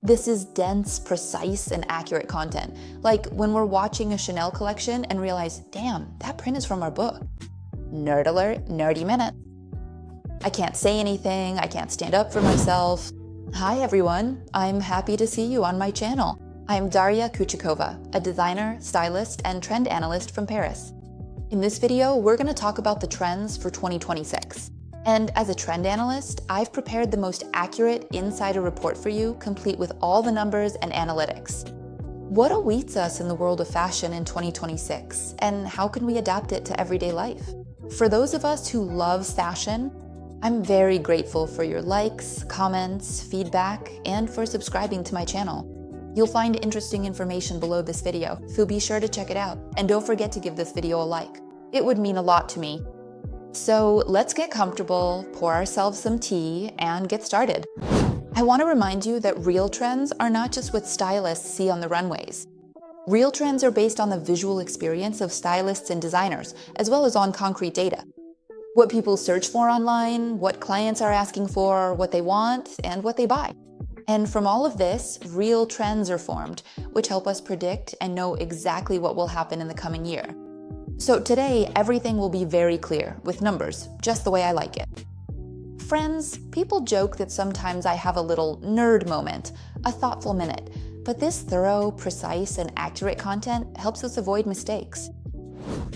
This is dense, precise, and accurate content. Like when we're watching a Chanel collection and realize, damn, that print is from our book. Nerd alert, nerdy minute. I can't say anything, I can't stand up for myself. Hi everyone, I'm happy to see you on my channel. I'm Daria Kuchikova, a designer, stylist, and trend analyst from Paris. In this video, we're going to talk about the trends for 2026. And as a trend analyst, I've prepared the most accurate insider report for you, complete with all the numbers and analytics. What awaits us in the world of fashion in 2026, and how can we adapt it to everyday life? For those of us who love fashion, I'm very grateful for your likes, comments, feedback, and for subscribing to my channel. You'll find interesting information below this video, so be sure to check it out. And don't forget to give this video a like. It would mean a lot to me. So let's get comfortable, pour ourselves some tea, and get started. I want to remind you that real trends are not just what stylists see on the runways. Real trends are based on the visual experience of stylists and designers, as well as on concrete data. What people search for online, what clients are asking for, what they want, and what they buy. And from all of this, real trends are formed, which help us predict and know exactly what will happen in the coming year. So today, everything will be very clear, with numbers, just the way I like it. Friends, people joke that sometimes I have a little nerd moment, a thoughtful minute, but this thorough, precise, and accurate content helps us avoid mistakes.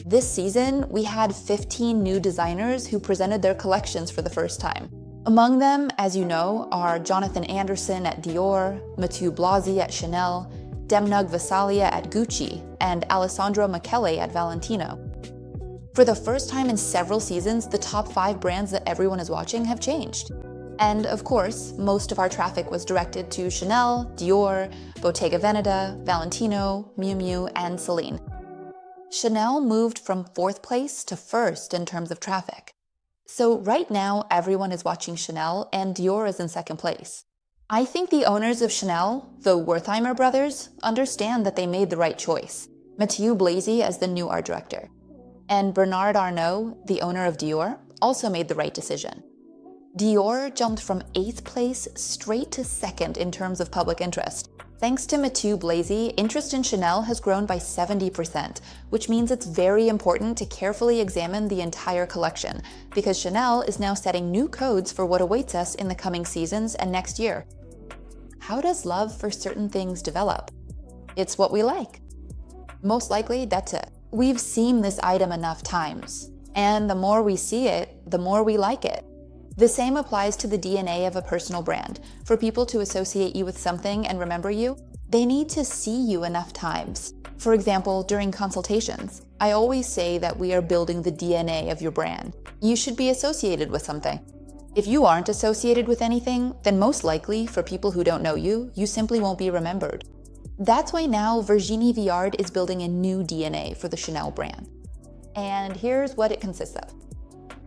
This season, we had 15 new designers who presented their collections for the first time. Among them, as you know, are Jonathan Anderson at Dior, Mathieu Blasi at Chanel, Demnug Vasalia at Gucci, and Alessandro Michele at Valentino. For the first time in several seasons, the top 5 brands that everyone is watching have changed. And of course, most of our traffic was directed to Chanel, Dior, Bottega Veneta, Valentino, Miu Miu, and Celine. Chanel moved from 4th place to 1st in terms of traffic. So right now, everyone is watching Chanel and Dior is in 2nd place. I think the owners of Chanel, the Wertheimer brothers, understand that they made the right choice. Mathieu Blasi as the new art director. And Bernard Arnault, the owner of Dior, also made the right decision. Dior jumped from 8th place straight to 2nd in terms of public interest. Thanks to Mathieu Blasi, interest in Chanel has grown by 70%, which means it's very important to carefully examine the entire collection, because Chanel is now setting new codes for what awaits us in the coming seasons and next year. How does love for certain things develop? It's what we like. Most likely, that's it. We've seen this item enough times, and the more we see it, the more we like it. The same applies to the DNA of a personal brand. For people to associate you with something and remember you, they need to see you enough times. For example, during consultations, I always say that we are building the DNA of your brand. You should be associated with something. If you aren't associated with anything, then most likely, for people who don't know you, you simply won't be remembered. That's why now Virginie Viard is building a new DNA for the Chanel brand. And here's what it consists of.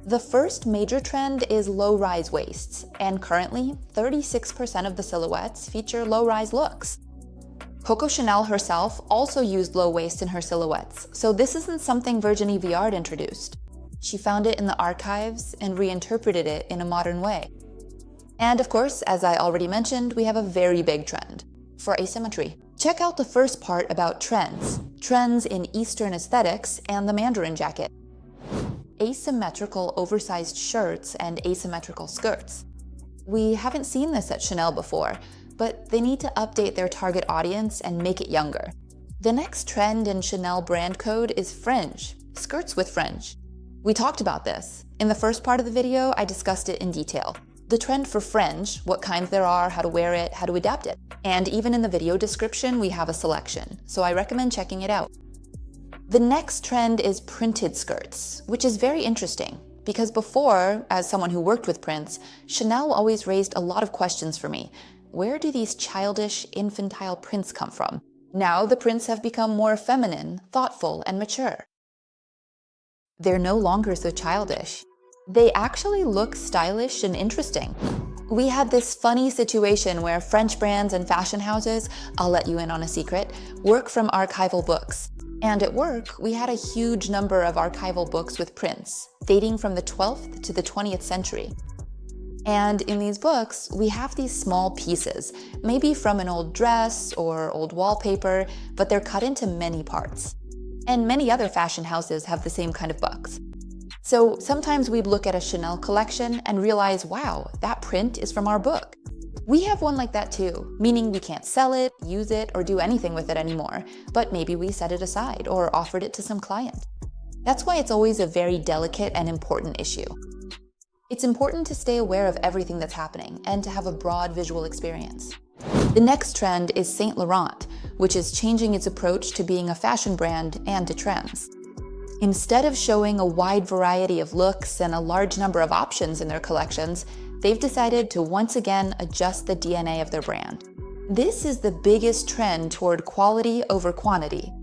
The first major trend is low-rise waists, and currently, 36% of the silhouettes feature low-rise looks. Coco Chanel herself also used low waist in her silhouettes, so this isn't something Virginie Viard introduced. She found it in the archives and reinterpreted it in a modern way. And of course, as I already mentioned, we have a very big trend for asymmetry. Check out the first part about trends. Trends in Eastern aesthetics and the Mandarin jacket. Asymmetrical oversized shirts and asymmetrical skirts. We haven't seen this at Chanel before, but they need to update their target audience and make it younger. The next trend in Chanel brand code is fringe, skirts with fringe. We talked about this. In the first part of the video, I discussed it in detail. The trend for fringe, what kinds there are, how to wear it, how to adapt it. And even in the video description, we have a selection, so I recommend checking it out. The next trend is printed skirts, which is very interesting, because before, as someone who worked with prints, Chanel always raised a lot of questions for me. Where do these childish, infantile prints come from? Now the prints have become more feminine, thoughtful, and mature. They're no longer so childish. They actually look stylish and interesting. We had this funny situation where French brands and fashion houses, I'll let you in on a secret, work from archival books. And at work, we had a huge number of archival books with prints, dating from the 12th to the 20th century. And in these books, we have these small pieces, maybe from an old dress or old wallpaper, but they're cut into many parts. And many other fashion houses have the same kind of books. So sometimes we'd look at a Chanel collection and realize, wow, that print is from our book. We have one like that too, meaning we can't sell it, use it, or do anything with it anymore, but maybe we set it aside or offered it to some client. That's why it's always a very delicate and important issue. It's important to stay aware of everything that's happening and to have a broad visual experience. The next trend is Saint Laurent, which is changing its approach to being a fashion brand and to trends. Instead of showing a wide variety of looks and a large number of options in their collections, they've decided to once again adjust the DNA of their brand. This is the biggest trend toward quality over quantity.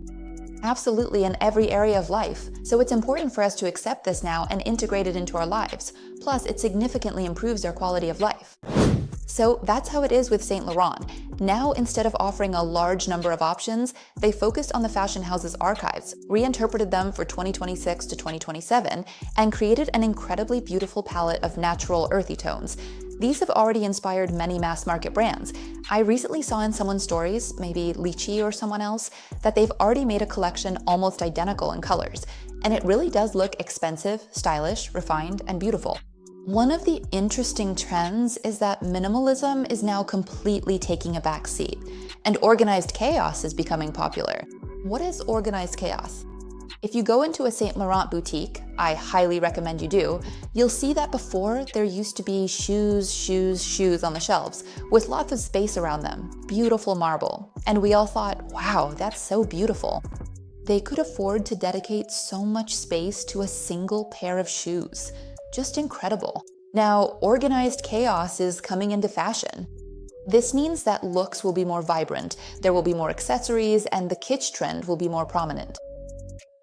Absolutely in every area of life, so it's important for us to accept this now and integrate it into our lives. Plus, it significantly improves our quality of life. So that's how it is with Saint Laurent. Now, instead of offering a large number of options, they focused on the fashion house's archives, reinterpreted them for 2026 to 2027, and created an incredibly beautiful palette of natural, earthy tones. These have already inspired many mass market brands. I recently saw in someone's stories, maybe Lychee or someone else, that they've already made a collection almost identical in colors. And it really does look expensive, stylish, refined, and beautiful. One of the interesting trends is that minimalism is now completely taking a back seat, and organized chaos is becoming popular. What is organized chaos? If you go into a Saint Laurent boutique, I highly recommend you do, you'll see that before there used to be shoes on the shelves, with lots of space around them, beautiful marble. And we all thought, wow, that's so beautiful. They could afford to dedicate so much space to a single pair of shoes. Just incredible. Now, organized chaos is coming into fashion. This means that looks will be more vibrant, there will be more accessories, and the kitsch trend will be more prominent.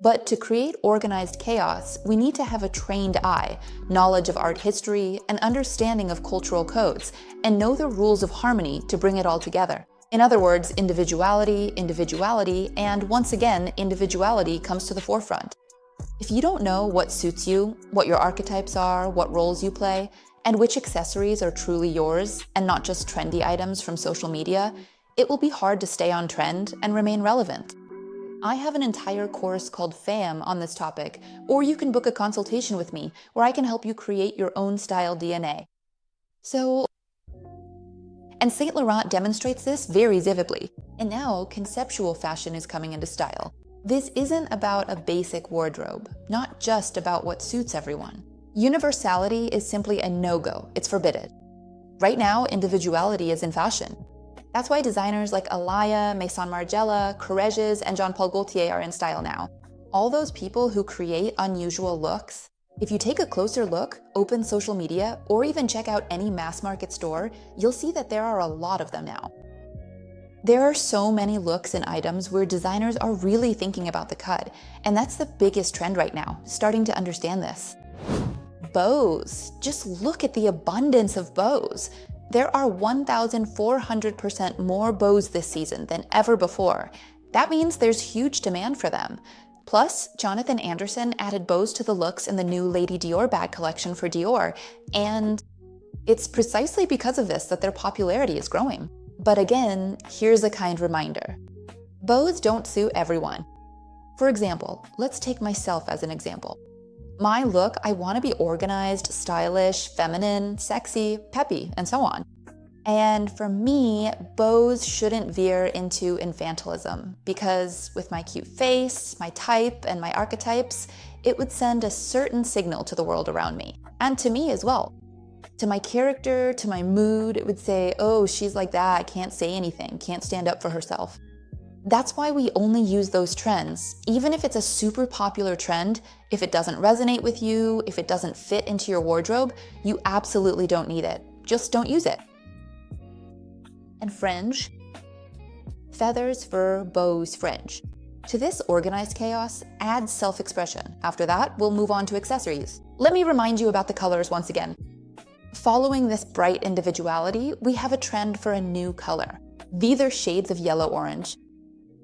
But to create organized chaos, we need to have a trained eye, knowledge of art history, an understanding of cultural codes, and know the rules of harmony to bring it all together. In other words, individuality, and once again, individuality comes to the forefront. If you don't know what suits you, what your archetypes are, what roles you play, and which accessories are truly yours and not just trendy items from social media, it will be hard to stay on trend and remain relevant. I have an entire course called FAM on this topic, or you can book a consultation with me where I can help you create your own style DNA. And Saint Laurent demonstrates this very vividly. And now conceptual fashion is coming into style. This isn't about a basic wardrobe, not just about what suits everyone. Universality is simply a no-go, it's forbidden. Right now, individuality is in fashion. That's why designers like Alaïa, Maison Margiela, Courreges, and Jean Paul Gaultier are in style now. All those people who create unusual looks, if you take a closer look, open social media, or even check out any mass market store, you'll see that there are a lot of them now. There are so many looks and items where designers are really thinking about the cut, and that's the biggest trend right now, starting to understand this. Bows. Just look at the abundance of bows. There are 1,400% more bows this season than ever before. That means there's huge demand for them. Plus, Jonathan Anderson added bows to the looks in the new Lady Dior bag collection for Dior, and it's precisely because of this that their popularity is growing. But again, here's a kind reminder. Bows don't suit everyone. For example, let's take myself as an example. My look, I want to be organized, stylish, feminine, sexy, peppy, and so on. And for me, bows shouldn't veer into infantilism because with my cute face, my type, and my archetypes, it would send a certain signal to the world around me, and to me as well. To my character, to my mood, it would say, oh, she's like that, can't say anything, can't stand up for herself. That's why we only use those trends. Even if it's a super popular trend, if it doesn't resonate with you, if it doesn't fit into your wardrobe, you absolutely don't need it. Just don't use it. And fringe. Feathers, fur, bows, fringe. To this organized chaos, add self-expression. After that, we'll move on to accessories. Let me remind you about the colors once again. Following this bright individuality, we have a trend for a new color. These are shades of yellow-orange.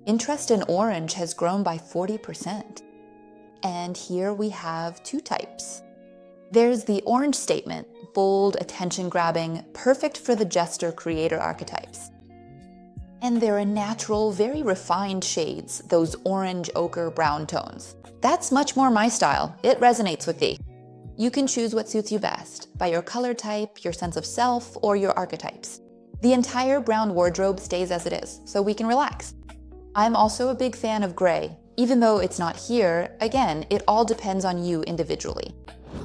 Interest in orange has grown by 40%. And here we have two types. There's the orange statement, bold, attention-grabbing, perfect for the jester-creator archetypes. And there are natural, very refined shades, those orange, ochre, brown tones. That's much more my style. It resonates with me. You can choose what suits you best, by your color type, your sense of self, or your archetypes. The entire brown wardrobe stays as it is, so we can relax. I'm also a big fan of gray. Even though it's not here, again, it all depends on you individually.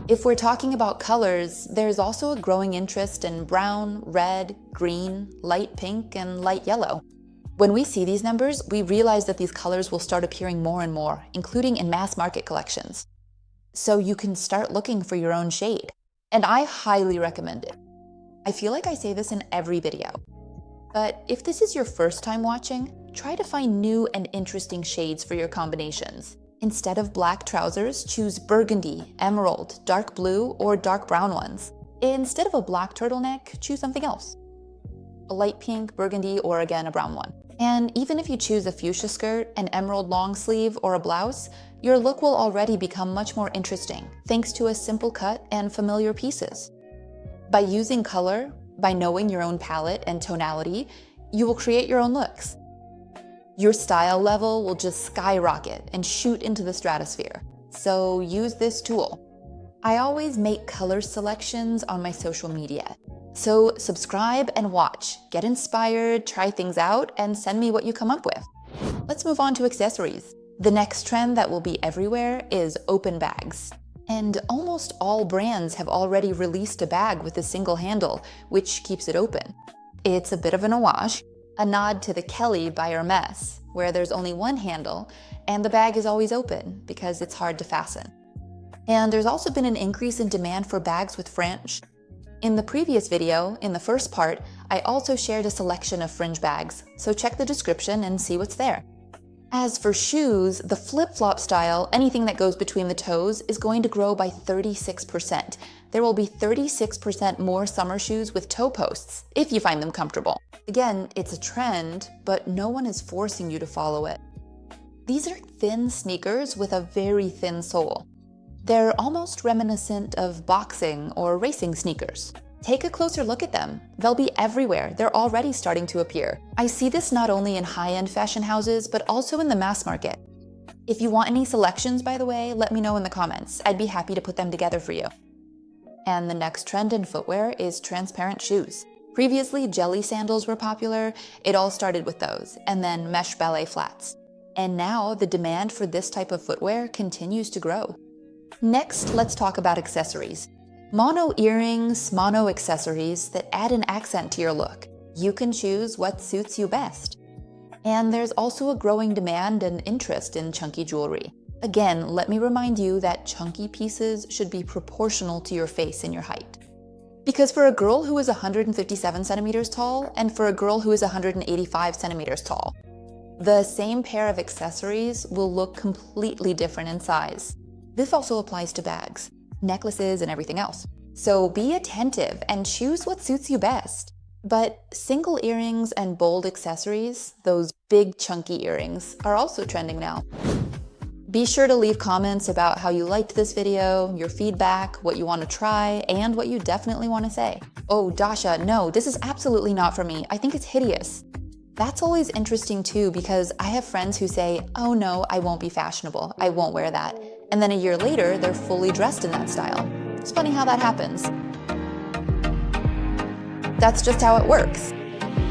If we're talking about colors, there's also a growing interest in brown, red, green, light pink, and light yellow. When we see these numbers, we realize that these colors will start appearing more and more, including in mass market collections. So you can start looking for your own shade. And I highly recommend it. I feel like I say this in every video. But if this is your first time watching, try to find new and interesting shades for your combinations. Instead of black trousers, choose burgundy, emerald, dark blue, or dark brown ones. Instead of a black turtleneck, choose something else. A light pink, burgundy, or again, a brown one. And even if you choose a fuchsia skirt, an emerald long sleeve, or a blouse, your look will already become much more interesting, thanks to a simple cut and familiar pieces. By using color, by knowing your own palette and tonality, you will create your own looks. Your style level will just skyrocket and shoot into the stratosphere. So use this tool. I always make color selections on my social media. So subscribe and watch, get inspired, try things out, and send me what you come up with. Let's move on to accessories. The next trend that will be everywhere is open bags. And almost all brands have already released a bag with a single handle, which keeps it open. It's a bit of an homage, a nod to the Kelly by Hermes, where there's only one handle, and the bag is always open because it's hard to fasten. And there's also been an increase in demand for bags with fringe. In the previous video, in the first part, I also shared a selection of fringe bags, so check the description and see what's there. As for shoes, the flip-flop style, anything that goes between the toes, is going to grow by 36%. There will be 36% more summer shoes with toe posts, if you find them comfortable. Again, it's a trend, but no one is forcing you to follow it. These are thin sneakers with a very thin sole. They're almost reminiscent of boxing or racing sneakers. Take a closer look at them. They'll be everywhere. They're already starting to appear. I see this not only in high-end fashion houses, but also in the mass market. If you want any selections, by the way, let me know in the comments. I'd be happy to put them together for you. And the next trend in footwear is transparent shoes. Previously, jelly sandals were popular. It all started with those, and then mesh ballet flats. And now the demand for this type of footwear continues to grow. Next, let's talk about accessories. Mono earrings, mono accessories that add an accent to your look. You can choose what suits you best. And there's also a growing demand and interest in chunky jewelry. Again, let me remind you that chunky pieces should be proportional to your face and your height. Because for a girl who is 157 centimeters tall and for a girl who is 185 centimeters tall, the same pair of accessories will look completely different in size. This also applies to bags, necklaces, and everything else. So be attentive and choose what suits you best. But single earrings and bold accessories, those big chunky earrings, are also trending now. Be sure to leave comments about how you liked this video, your feedback, what you want to try, and what you definitely want to say. Oh, Dasha, no, this is absolutely not for me. I think it's hideous. That's always interesting too, because I have friends who say, oh no, I won't be fashionable. I won't wear that. And then a year later, they're fully dressed in that style. It's funny how that happens. That's just how it works.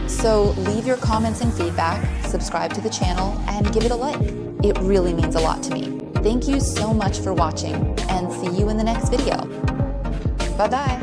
So leave your comments and feedback, subscribe to the channel, and give it a like. It really means a lot to me. Thank you so much for watching, and see you in the next video. Bye-bye.